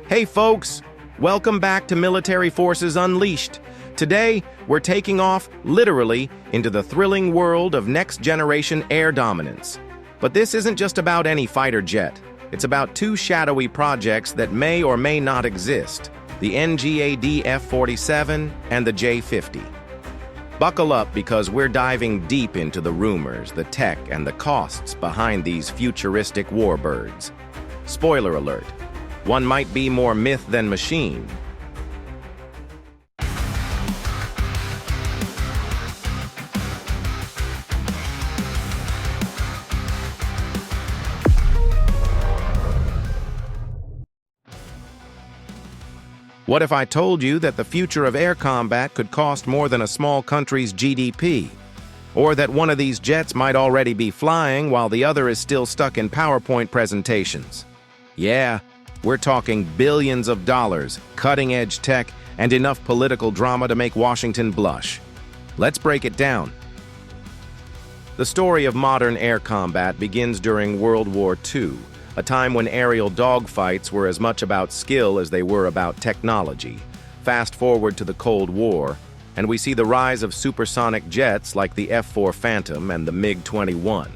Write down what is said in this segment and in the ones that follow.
Hey folks, welcome back to Military Forces Unleashed. Today, we're taking off, literally, into the thrilling world of next-generation air dominance. But this isn't just about any fighter jet. It's about two shadowy projects that may or may not exist, the NGAD F-47 and the J-50. Buckle up because we're diving deep into the rumors, the tech, and the costs behind these futuristic warbirds. Spoiler alert, one might be more myth than machine. What if I told you that the future of air combat could cost more than a small country's GDP? Or that one of these jets might already be flying while the other is still stuck in PowerPoint presentations? Yeah, we're talking billions of dollars, cutting-edge tech, and enough political drama to make Washington blush. Let's break it down. The story of modern air combat begins during World War II, a time when aerial dogfights were as much about skill as they were about technology. Fast forward to the Cold War, and we see the rise of supersonic jets like the F-4 Phantom and the MiG-21.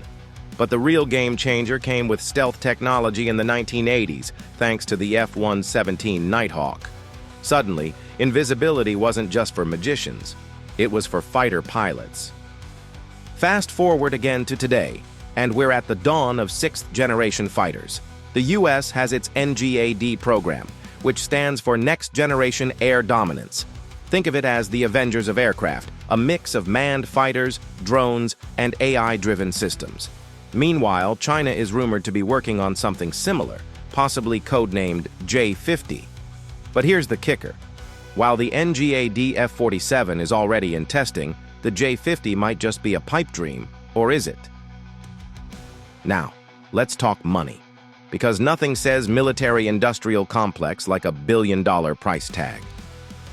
But the real game changer came with stealth technology in the 1980s, thanks to the F-117 Nighthawk. Suddenly, invisibility wasn't just for magicians, it was for fighter pilots. Fast forward again to today, and we're at the dawn of sixth-generation fighters. The U.S. has its NGAD program, which stands for Next Generation Air Dominance. Think of it as the Avengers of aircraft, a mix of manned fighters, drones, and AI-driven systems. Meanwhile, China is rumored to be working on something similar, possibly codenamed J-50. But here's the kicker. While the NGAD F-47 is already in testing, the J-50 might just be a pipe dream, or is it? Now, let's talk money, because nothing says military-industrial complex like $1 billion price tag.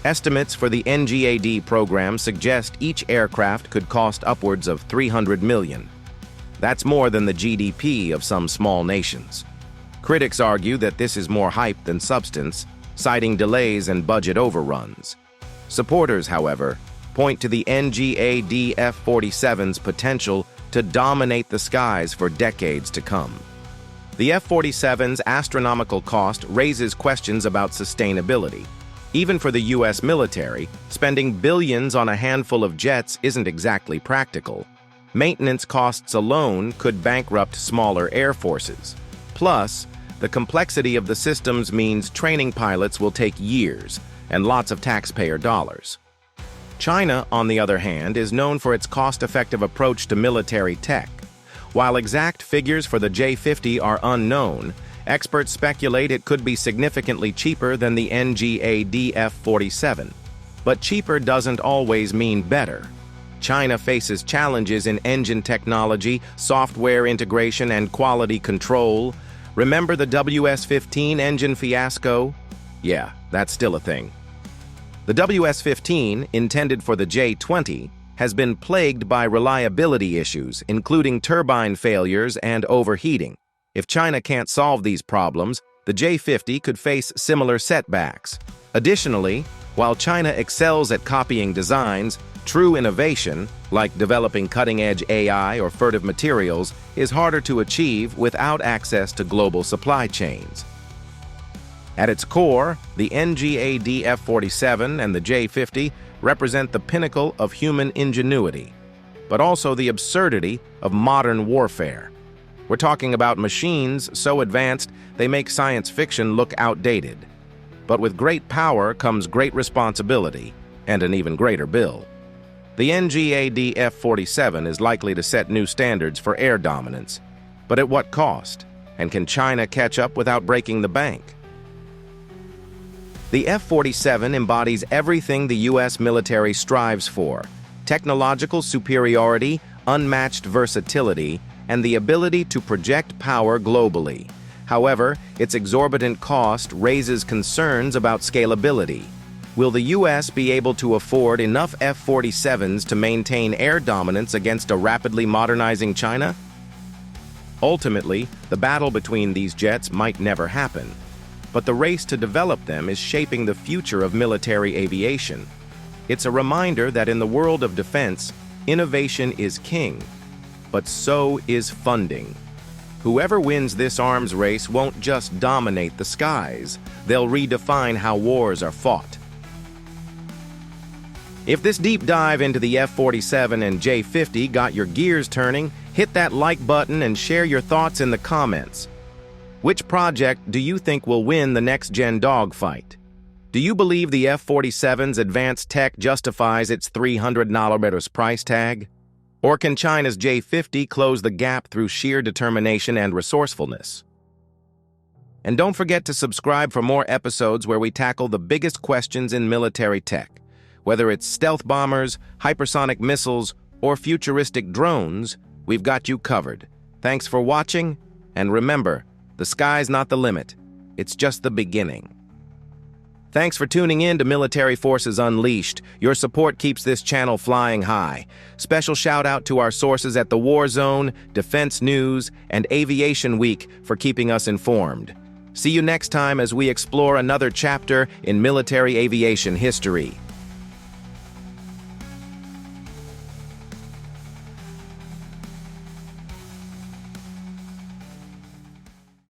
Estimates for the NGAD program suggest each aircraft could cost upwards of $300 million. That's more than the GDP of some small nations. Critics argue that this is more hype than substance, citing delays and budget overruns. Supporters, however, point to the NGAD F-47's potential to dominate the skies for decades to come. The F-47's astronomical cost raises questions about sustainability. Even for the U.S. military, spending billions on a handful of jets isn't exactly practical. Maintenance costs alone could bankrupt smaller air forces. Plus, the complexity of the systems means training pilots will take years and lots of taxpayer dollars. China, on the other hand, is known for its cost-effective approach to military tech. While exact figures for the J-50 are unknown, experts speculate it could be significantly cheaper than the NGAD F-47. But cheaper doesn't always mean better. China faces challenges in engine technology, software integration, and quality control. Remember the WS-15 engine fiasco? Yeah, that's still a thing. The WS-15, intended for the J-20, has been plagued by reliability issues, including turbine failures and overheating. If China can't solve these problems, the J-50 could face similar setbacks. Additionally, while China excels at copying designs, true innovation, like developing cutting-edge AI or furtive materials, is harder to achieve without access to global supply chains. At its core, the NGAD F-47 and the J-50 represent the pinnacle of human ingenuity, but also the absurdity of modern warfare. We're talking about machines so advanced they make science fiction look outdated. But with great power comes great responsibility and an even greater bill. The NGAD F-47 is likely to set new standards for air dominance. But at what cost? And can China catch up without breaking the bank? The F-47 embodies everything the U.S. military strives for: technological superiority, unmatched versatility, and the ability to project power globally. However, its exorbitant cost raises concerns about scalability. Will the U.S. be able to afford enough F-47s to maintain air dominance against a rapidly modernizing China? Ultimately, the battle between these jets might never happen. but the race to develop them is shaping the future of military aviation. It's a reminder that in the world of defense, innovation is king, but so is funding. Whoever wins this arms race won't just dominate the skies, they'll redefine how wars are fought. If this deep dive into the F-47 and J-50 got your gears turning, hit that like button and share your thoughts in the comments. Which project do you think will win the next-gen dogfight? Do you believe the F-47's advanced tech justifies its $300 price tag? Or can China's J-50 close the gap through sheer determination and resourcefulness? And don't forget to subscribe for more episodes where we tackle the biggest questions in military tech. Whether it's stealth bombers, hypersonic missiles, or futuristic drones, we've got you covered. Thanks for watching, and remember, the sky's not the limit, it's just the beginning. Thanks for tuning in to Military Forces Unleashed. Your support keeps this channel flying high. Special shout out to our sources at the War Zone, Defense News, and Aviation Week for keeping us informed. See you next time as we explore another chapter in military aviation history.